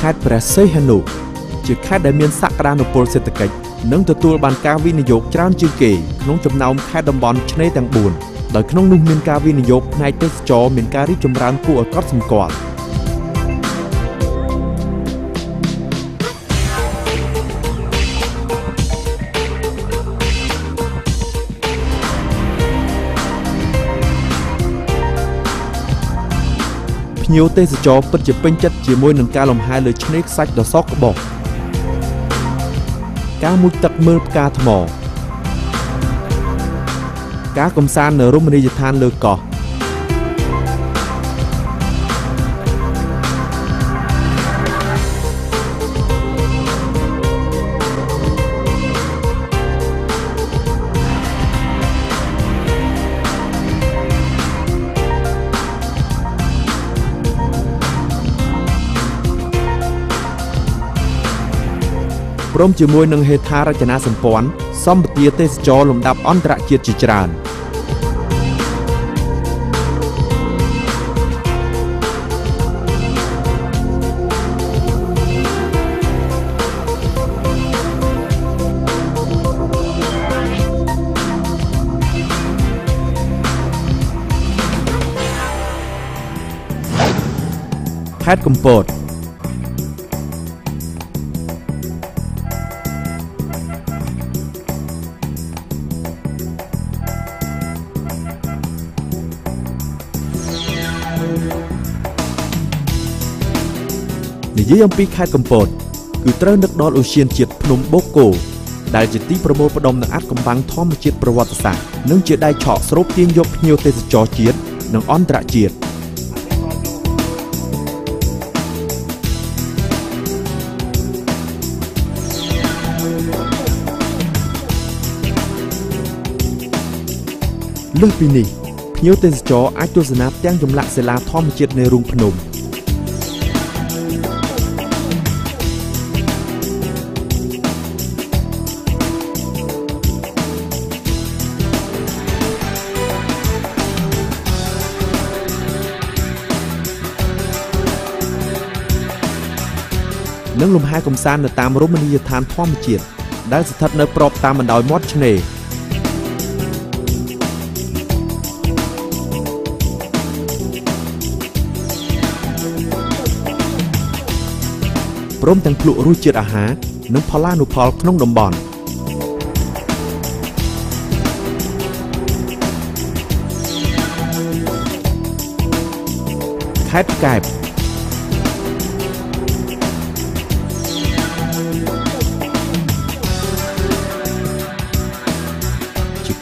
េត្តព្រះសីហនុជាខេត្តដែលមានសក្តានុពលសេដ្ឋកិច្ចនិងទទួលបានការវិនិយោគច្រើនជាងគេក្នុងចំណោមខេត្តតំបន់ឆ្នេរទាំង4ដោយក្នុងនោះមានការវិនិយោគផ្នែកទេសចរណ៍មានការរីកចម្រើនគួរឲ្យកត់សម្គាល់ភ្ញៀវទេសចរពិតជាពេញចិត្តជាមួយនឹងការលំហែលើឆ្នេរខ្សាច់ដ៏សក្បុសការមុជទឹកមើលផ្កាថ្មការកម្សាន្តនៅរមណីយដ្ឋានលើកោះព្រមជាមួយនឹងហេដ្ឋារចនាសម្ព័ន្ធសម្បទាទេសចរលំដាប់អន្តរជាតិជាច្រើនខេត្តកំពតនិយាយអំពីខេត្តកំពតគឺត្រូវនឹកដល់ឧទ្យានជាតិភ្នំបូកគោដែលជាទីប្រមូលផ្ដុំនឹងអាថ៌កំបាំងធម្មជាតិប្រវត្តិសាស្ត្រនិងជាដៃឆក់ស្រូបទាញយកភ្ញៀវទេសចរជាតិនិងអន្តរជាតិលើសពីនេះភ្ញៀវទេសចរអាចទស្សនាផ្ទាំងចម្លាក់សិលាធម្មជាតិនៃរូងភ្នំនិងលំហែកម្សាន្តនៅតាមរមណីយដ្ឋានធម្មជាតិដែលស្ថិតនៅប្របតាមបណ្ដោយមាត់ឆ្នេរព្រមទាំងភ្លក់រសជាតិអាហារនិងផល្លានុផលក្នុងតំបន់ខេត្តកែប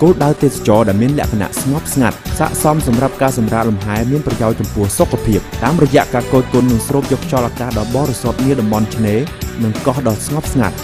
គោលដៅទេសចរដែលមានលក្ខណៈស្ងប់ស្ងាត់ស័ក្តិសមសម្រាប់ការសម្រាកលំហែមានប្រយោជន៍ចំពោះសុខភាពតាមរយៈការគយគន់និងស្រូបយកខ្យល់អាកាសដ៏បរិសុទ្ធនាតំបន់ឆ្នេរនិងកោះដ៏ស្ងប់ស្ងាត់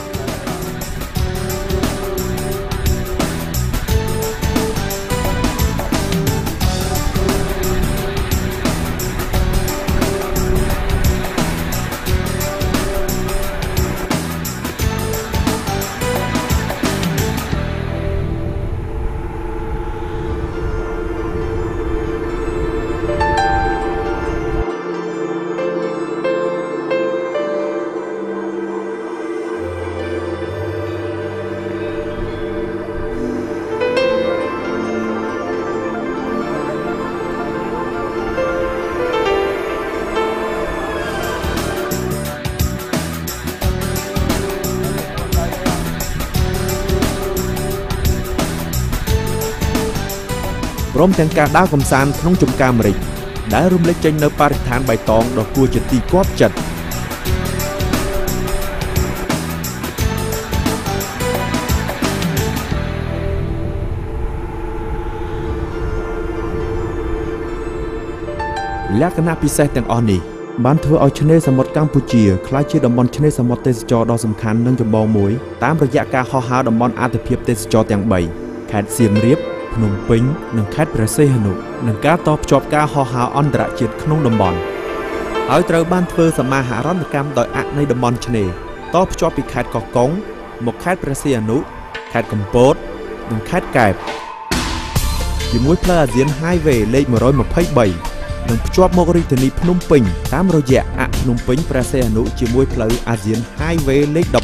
ព្រមទាំងការដើរកម្សាន្តក្នុងចំការម្រេចដែលរំលេចចេញនៅបរិស្ថានបៃតងដ៏គួរជាទីគាប់ចិត្តលក្ខណៈពិសេសទាំងអស់នេះបានធ្វើឲ្យឆ្នេរសមុទ្រកម្ពុជាក្លាយជាតំបន់ឆ្នេរសមុទ្រទេសចរដ៏សំខាន់និងចម្បងមួយតាមរយៈការហោះហើរតំបន់អាទិភាពទេសចរទាំង3ខេត្តសៀមរាបភ្នំពេញនិងខេត្តព្រះសីហនុនិងការតភ្ជាប់ការហោះហើរអន្តរជាតិក្នុងតំបន់ហើយត្រូវបានធ្វើសមាហរណកម្មដោយអនៃតំបន់ឆ្នេរតភ្ជាប់ពីខេត្តកោះកុងមកខេត្តព្រះសីហនុខេត្តកំពតនិងខេត្តកែបជាមួយផ្លូវអាស៊ាន Highway លេខ123 នឹងភ្ជាប់មករាជធានីភ្នំពេញតាមរយៈអភ្នំពេញព្រះសីហនុជាមួយផ្លូវ ASEAN Highway លេខ 11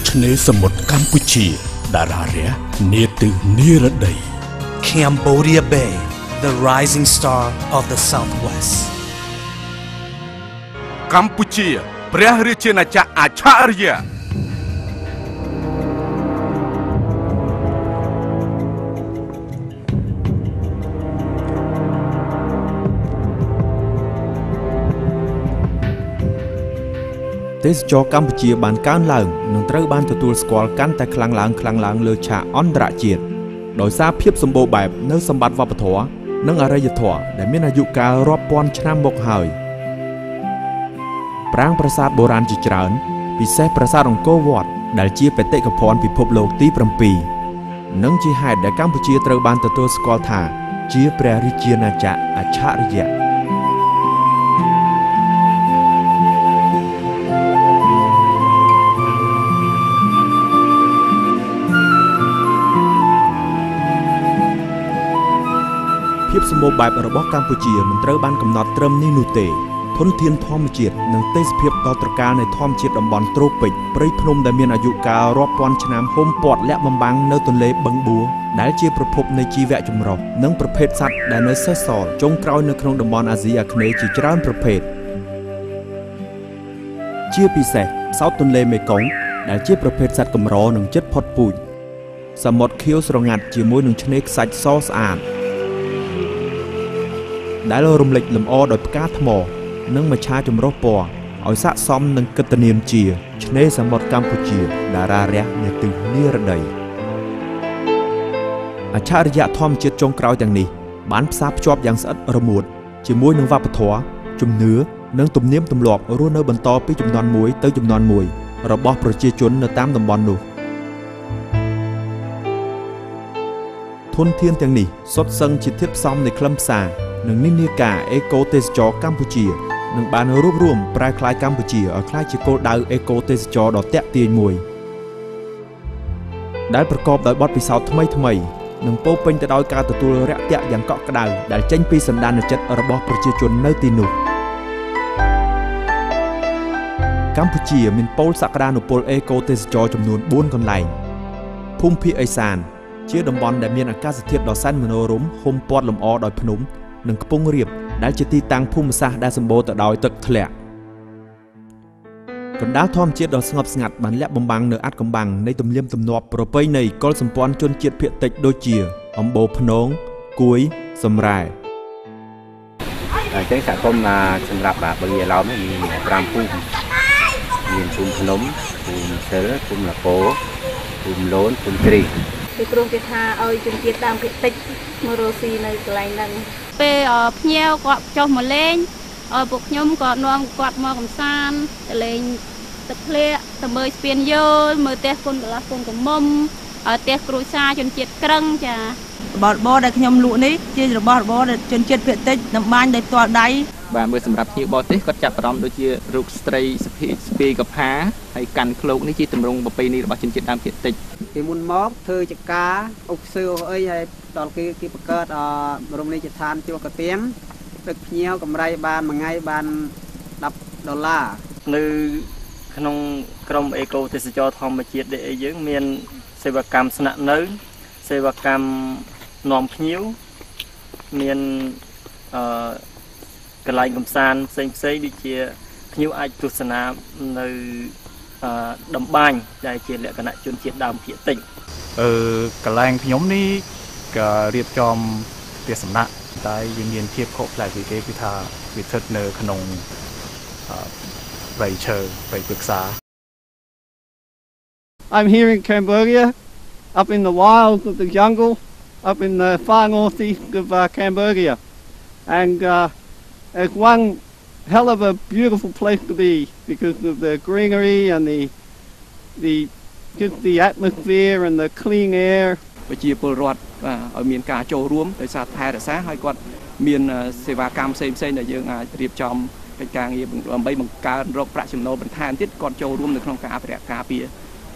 ឆ្នេរសមុទ្រកម្ពុជាតារារះនាទិនិរដី Cambodia Bay, the rising star of the Southwest. កម្ពុជាព្រះរាជាណាចក្រអច្ឆរិយៈទេសចរកម្ពុជាបានកើនឡើងនិងត្រូវបានទទួលស្គាល់កាន់តែខ្លាំងឡើងលើឆាកអន្តរជាតិដោយសារភាពសម្បូរបែបនៅសម្បត្តិវប្បធម៌និងអរិយធម៌ដែលមានអាយុកាលរាប់ពាន់ឆ្នាំមកហើយប្រាង្គប្រាសាទបុរាណជាច្រើនពិសេសប្រាសាទអង្គរវត្តដែលជាបេតិកភណ្ឌពិភពលោកទី 7 និងជាហេតុដែលកម្ពុជាត្រូវបានទទួលស្គាល់ថាជាព្រះរាជាណាចក្រអច្ឆរិយៈភាពសម្បូរបែបរបស់កម្ពុជាមិនត្រូវបានកំណត់ត្រឹមនេះនោះទេធនធានធម្មជាតិនិងទេសភាពដ៏ត្រកាលនៃធម្មជាតិតំបន់ត្រូពិកព្រៃភ្នំដែលមានអាយុកាលរាប់ពាន់ឆ្នាំហ៊ុំព័ទ្ធលាក់បំបាំងនៅទន្លេបឹងបួរដែលជាប្រភពនៃជីវៈចម្រុះនិងប្រភេទសត្វដែលនៅសេសសល់ចុងក្រោយនៅក្នុងតំបន់អាស៊ីអាគ្នេយ៍ជាច្រើនប្រភេទជាពិសេសផ្សោតទន្លេមេគង្គដែលជាប្រភេទសត្វកម្រនិងជិតផុតពូជសមុទ្រខៀវស្រងាត់ជាមួយនឹងឆ្នេរខ្សាច់សស្អាតដែលរំលេចលម្អដោយផ្កាថ្មនិងមច្ឆាចម្រុះពណ៌ឲ្យស័ក្តិសមនឹងកិត្តិនាមជាឆ្នេរសមុទ្រកម្ពុជាតារារះនាទិនិរដីអច្ឆរិយៈធម្មជាតិចុងក្រោយទាំងនេះបានផ្សារភ្ជាប់យ៉ាងស្អិតរមួតជាមួយនឹងវប្បធម៌ជំនឿនិងទំនៀមទម្លាប់រស់នៅបន្តពីជំនាន់មួយទៅជំនាន់មួយរបស់ប្រជាជននៅតាមតំបន់នោះធនធានទាំងនេះសុទ្ធសឹងជាធាតុផ្សំនៃខ្លឹមសារនិងនិន្នាការអេកូទេសចរកម្ពុជានឹងបានរួបរวมប្រែក្លាយកម្ពុជាឲ្យក្លាយជាគោលដៅអេកូទេសចរដ៏ទាក់ទាញមួយដែលប្រកបដោយបទពិសោធន៍ថ្មីនិងពោរពេញទៅដោយការទទួលរាក់ទាក់យ៉ាងកក់ក្ដៅដែលចេញពីសន្តានចិត្តរបស់ប្រជាជននៅទីនោះកម្ពុជាមានប៉ូលសក្តានុពលអេកូទេសចរចំនួន4កន្លែងភូមិភាគឦសានជាតំបន់ដែលមានអាកាសធាតុដ៏សែនមនោរម្យហ៊ុំព័ទ្ធលម្អដោយភ្នំនិងខ្ពង់រាបដែលជាទីតាំងភូមិសាស្ត្រដែលសម្បូរទៅដោយទឹកធ្លាក់កណ្ដាលធម្មជាតិដ៏ស្ងប់ស្ងាត់បានលាក់បំបាំងនៅអាថ៌កំបាំងនៃទំនៀមទម្លាប់ប្រពៃណីកុលសម្ព័ន្ធជនជាតិភាគតិចដូចជាអំបូរភ្នងគួយសំរ៉ែអញ្ចឹងសហគមន៍សម្រាប់បរិយាឡោមមាន5ភូមិមានភូមិភ្នំភូមិសិលភូមិលកោភូមិលូនភូមិគ្រីពីព្រោះគេថាឲ្យជនជាតិដើមភាគតិចមករស់ស៊ីនៅកន្លែងហ្នឹងពេលភ្ញៀវគាត់ចុះមកលេងឲ្យពួកខ្ញុំក៏នាំគាត់មកកំសាន្តទៅលេងទឹកធ្លាក់ទៅមើលស្ពានយោលមើលផ្ទះគុណកន្លះគុណកមុំផ្ទះគ្រួសារជនជាតិក្រឹងចារបស់ដែលខ្ញុំលក់នេះជារបស់របរជនជាតិភាគតិចតម្បាញដោយផ្ទាល់ដៃបាទមើលសម្រាប់ភ្ញៀវបរទេសគាត់ចាប់អារម្មណ៍ដូចជារូបស្ត្រីស្ពីកផាហើយកាន់ឃ្លោកនេះជាទម្រង់ប្រពៃណីរបស់ជនជាតិដើមភាគតិចពីមុនមកធ្វើចការអុកសឿអីហើយដល់គេបង្កើតរមណីយដ្ឋានជួលកាទៀងទឹកភ្ញៀវកម្រៃបានមួយថ្ងៃបាន$10នៅក្នុងក្រុមអេកូទេសចរធម្មជាតិដែលយើងមានសេវាកម្មស្នាក់នៅសេវាកម្មនាំភ្ញៀវមានកន្លែងកំសាន្តផ្សេងដូចជាភ្ញៀវអាចទស្សនានៅដំបានដែលជាលក្ខណៈជនជាតិដើមភាគតិចកន្លែងខ្ញុំនេះក៏រៀបចំផ្ទះសំណាក់តែយើងមានភាពខុសប្លែកពីគេគឺថាវាស្ថិតនៅក្នុងព្រៃឈើព្រៃព្រឹក្សា I'm here in Cambodia up in the wilds of the jungle up in the far northeast of Cambodia and it's one hell of a beautiful place to be because of the greenery and just the atmosphere and the clean air ប្រជាពលរដ្ឋឲ្យមានការចូលរួមដោយសារថែរក្សាហើយគាត់មានសេវាកម្មផ្សេងៗដែលយើងអាចរៀបចំ កិច្ចការងារដើម្បីបង្កើនរកប្រាក់ចំណូលបន្ថែមទៀតគាត់ចូលរួមនៅក្នុងការអភិរក្សការពារ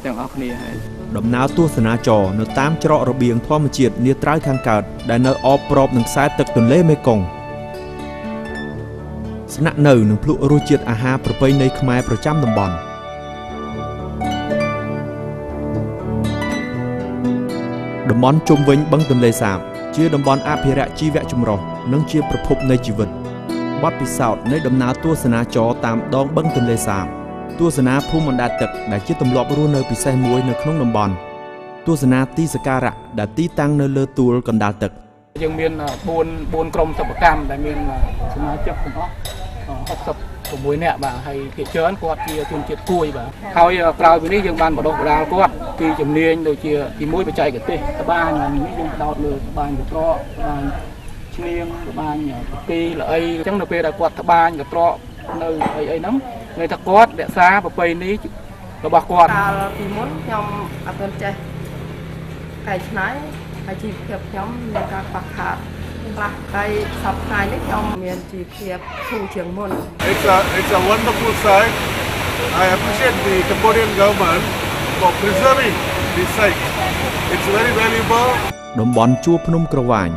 ទាំងអស់គ្នាហើយដំណើរទស្សនាចរនៅតាមច្រករបៀងធម្មជាតិនាត្រើយខាងកើតដែលនៅអបប្របនឹងខ្សែទឹកទន្លេមេគង្គស្នាក់នៅនឹងភ្លក់រសជាតិអាហារប្រពៃណីខ្មែរប្រចាំតំបន់តំបន់ជុំវិញបឹងទន្លេសាបជាតំបន់អភិរក្សជីវៈចម្រុះនិងជាប្រភពនៃជីវិតបទពិសោធន៍នៃដំណើរទស្សនាចរតាមដងបឹងទន្លេសាបទស្សនាភូមិអណ្តែតទឹកដែលជាទម្លាប់រស់នៅពិសេសមួយនៅក្នុងតំបន់ទស្សនាទីសក្ការៈដែលទីតាំងនៅលើទួលកណ្ដាលទឹកយើងមាន4ក្រុមសិប្បកម្មដែលមានសមាជិកទាំងអស់66នាក់បាទហើយភាគច្រើនគាត់ជាជនជាតិគួយបាទហើយក្រោយពីនេះយើងបានបណ្ដុះបណ្ដាលគាត់ពីជំនាញដូចជាទី1បច្ចេកទេសត្បាញនេះយើងផ្ដោតលើត្បាញកត្រកត្បាញឈ្នាងត្បាញពីល្អីអញ្ចឹងនៅពេលដែលគាត់ត្បាញកត្រកនៅអីហ្នឹងន័យថាគាត់រក្សាប្រពៃណីរបស់គាត់កាលពីមុនខ្ញុំអត់ទាន់ចេះកែច្នៃហើយជីវភាពខ្ញុំមានការខ្វះខាតខ្លះហើយសប្តាហ៍នេះខ្ញុំមានជីវភាពធូរជាងមុន It's a wonderful site. I appreciate the Cambodian government for preserving this site. It's very valuable. តំបន់ជួរភ្នំក្រវាញ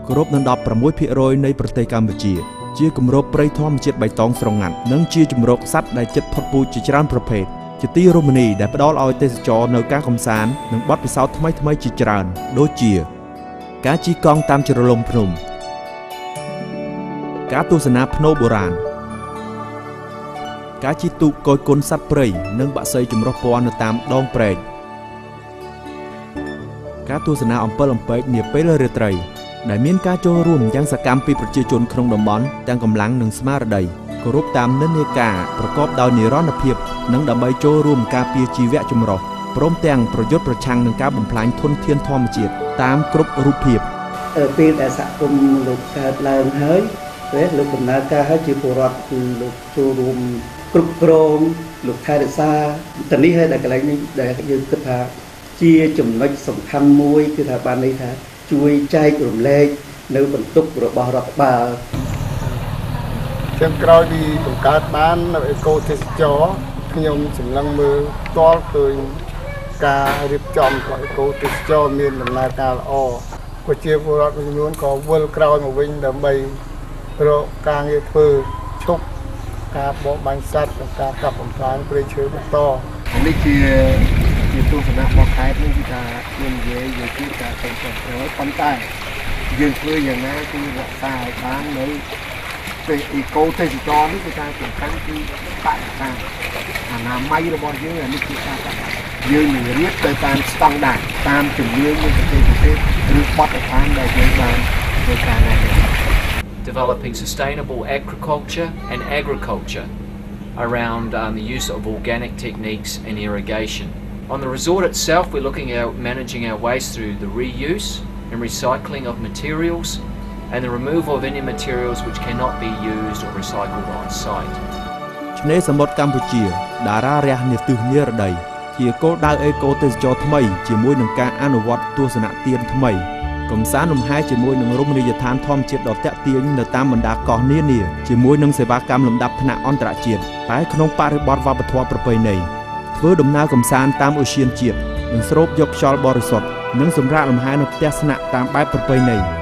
គោរពនឹង 16% នៃប្រទេសកម្ពុជាជាគម្របព្រៃធម្មជាតិបៃតងស្រងាត់និងជាជម្រកសត្វដែលជិតផុតពូជជាច្រើនប្រភេទជាទីរមណីយដែលផ្ដល់ឲ្យទេសចរនៅការកម្សាន្តនិងបទពិសោធន៍ថ្មីៗជាច្រើនដូចជាការជិះកង់តាមជ្រលងភ្នំការទស្សនាភ្នៅបុរាណការជិះទូកគយគុនសត្វព្រៃនិងបក្សីចម្រុះពណ៌នៅតាមដងព្រែកការទស្សនាអំពិលអំពែកនាពេលរាត្រីដែលមានការចូលរួមយ៉ាងសកម្មពីប្រជាជនក្នុងតំបន់ទាំងកម្លាំងនិងស្មារតីគោរពតាមនិន្នាការប្រកបដោយនិរន្តរភាពនិងដើម្បីចូលរួមការពារជីវៈចម្រុះព្រមទាំងប្រយុទ្ធប្រឆាំងនឹងការបំផ្លាញធនធានធម្មជាតិតាមគ្រប់រូបភាពពេលដែលសហគមន៍លោកកើតឡើងហើយពេលលោកដំណើរការហើយជាពលរដ្ឋគឺលោកចូលរួមគ្រប់គ្រងលោកថែរក្សាតនេះហើយដែលកន្លែងនេះដែលយើងគិតថាជាចំណុចសំខាន់មួយគឺថាបានន័យថាជួយចែករំលែកនៅបន្ទុករបស់រដ្ឋបាលទាំងក្រោយពីបង្កើតបាននៅអេកូទេសចរខ្ញុំសម្លឹងមើលផ្ទាល់ឃើញការរៀបចំរបស់អេកូទេសចរមានដំណើរការល្អប្រជាពលរដ្ឋមួយចំនួនក៏វិលក្រោយមកវិញដើម្បីរកការងារធ្វើឈប់ការបរបាញ់សត្វនិងការកាប់បំផ្លាញព្រៃឈើបន្តនេះជាទស្សនៈរបស់ខេត្តនេះគឺថាមាននិយាយពីការទៅប្រព្រឹត្តប៉ុន្តែយើងធ្វើយ៉ាងណាគឺរក្សាឲ្យបាននៅពេលអេកូទេសចរនេះគឺការសំខាន់គឺបរិស្ថានអនាម័យរបស់យើងអានេះគឺការយើងនឹងរៀបទៅតាមស្តង់ដារតាមជំនឿនៃប្រទេសឬបទដ្ឋានដែលយើងបានធ្វើការនេះ Developing sustainable agriculture and agriculture around the use of organic techniques and irrigation. On the resort itself, we're looking at managing our waste through the reuse and recycling of materials and the removal of any materials which cannot be used or recycled on site. ឆ្នេរសមុទ្រកម្ពុជាតារារះនាទិសនិរដីជាគោលដៅអេកូទេសចរថ្មីជាមួយនឹងការអនុវត្តទស្សនៈទានថ្មីកំសាន្តលំហែជាមួយនឹងរមណីយដ្ឋានធម្មជាតិដ៏ទាក់ទាញនៅតាមបណ្ដាកោះនានាជាមួយនឹងសេវាកម្មលំដាប់ថ្នាក់អន្តរជាតិតែក្នុងបរិបទវប្បធម៌ប្រពៃណីធ្វើដំណើរកំសាន្តតាមអូសៀនជាតិនិងស្រូបយកខ្យល់បរិសុទ្ធនិងសម្រាកលំហែនៅផ្ទះស្នាក់តាមបែបប្រពៃណី